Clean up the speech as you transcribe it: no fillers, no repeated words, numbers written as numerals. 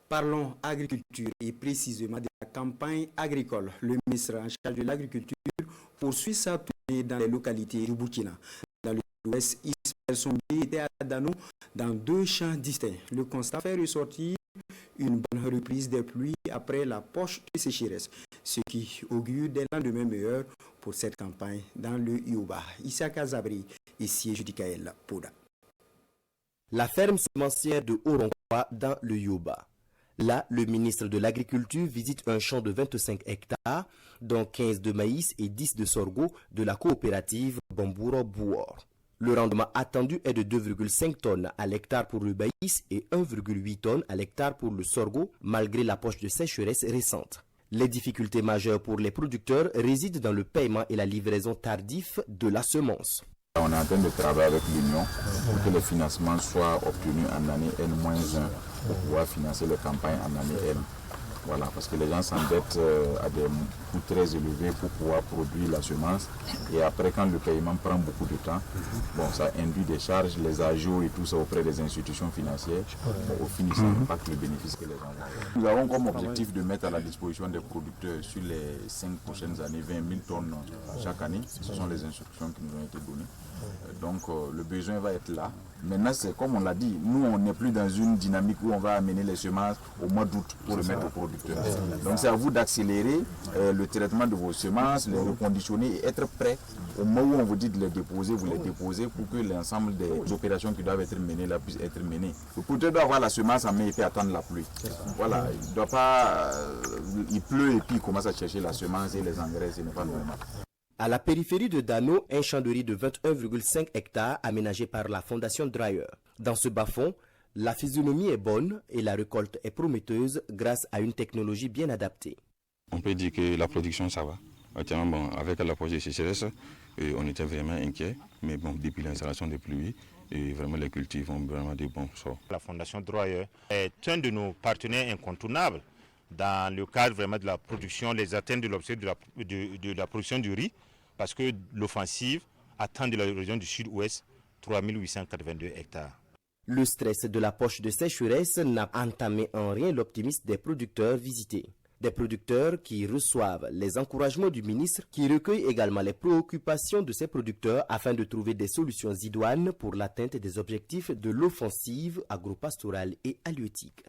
Parlons agriculture et précisément de la campagne agricole. Le ministre en charge de l'agriculture poursuit sa tournée dans les localités du Burkina. Dans l'ouest, Ismaël Sombi était à Dano dans 2 champs distincts. Le constat fait ressortir une bonne reprise des pluies après la poche de sécheresse, ce qui augure des lendemains meilleurs pour cette campagne dans le Yoba. Issa Kazabri et siège du Kael Poda. La ferme semencière de Oronkwa dans le Yoba. Là, le ministre de l'Agriculture visite un champ de 25 hectares, dont 15 de maïs et 10 de sorgho de la coopérative Bamburo Bouor. Le rendement attendu est de 2,5 tonnes à l'hectare pour le maïs et 1,8 tonnes à l'hectare pour le sorgho, malgré la poche de sécheresse récente. Les difficultés majeures pour les producteurs résident dans le paiement et la livraison tardive de la semence. On est en train de travailler avec l'Union pour que le financement soit obtenu en année N-1 pour pouvoir financer les campagnes en année N. Voilà, parce que les gens s'endettent à des coûts très élevés pour pouvoir produire la semence. Et après, quand le paiement prend beaucoup de temps, bon, ça induit des charges, les ajouts et tout ça auprès des institutions financières. Bon, au final, ça n'impacte le bénéfice que les gens ont. Nous avons comme objectif de mettre à la disposition des producteurs sur les 5 prochaines années 20 000 tonnes chaque année. Ce sont les instructions qui nous ont été données. Donc le besoin va être là. Maintenant, c'est comme on l'a dit, nous on n'est plus dans une dynamique où on va amener les semences au mois d'août pour le mettre aux producteurs. Donc c'est à vous d'accélérer le traitement de vos semences, les reconditionner et être prêt au moment où on vous dit de les déposer, vous les déposez pour que l'ensemble des opérations qui doivent être menées là puissent être menées. Le producteur doit avoir la semence en main et puis attendre la pluie. Voilà, il ne doit pas, il pleut et puis il commence à chercher la semence et les engrais, ce n'est pas normal. À la périphérie de Dano, un champ de riz de 21,5 hectares aménagé par la Fondation Dreyer. Dans ce bas-fond, la physionomie est bonne et la récolte est prometteuse grâce à une technologie bien adaptée. On peut dire que la production, ça va. Bon, avec l'approche des sécheresses, on était vraiment inquiets. Mais bon, depuis l'installation des pluies, et vraiment les cultives ont vraiment des bons sorts. La Fondation Dreyer est un de nos partenaires incontournables dans le cadre vraiment de la production, les atteintes de l'objectif de la production du riz, parce que l'offensive atteint de la région du sud-ouest 3882 hectares. Le stress de la poche de sécheresse n'a entamé en rien l'optimisme des producteurs visités. Des producteurs qui reçoivent les encouragements du ministre, qui recueillent également les préoccupations de ces producteurs afin de trouver des solutions idoines pour l'atteinte des objectifs de l'offensive agropastorale et halieutique.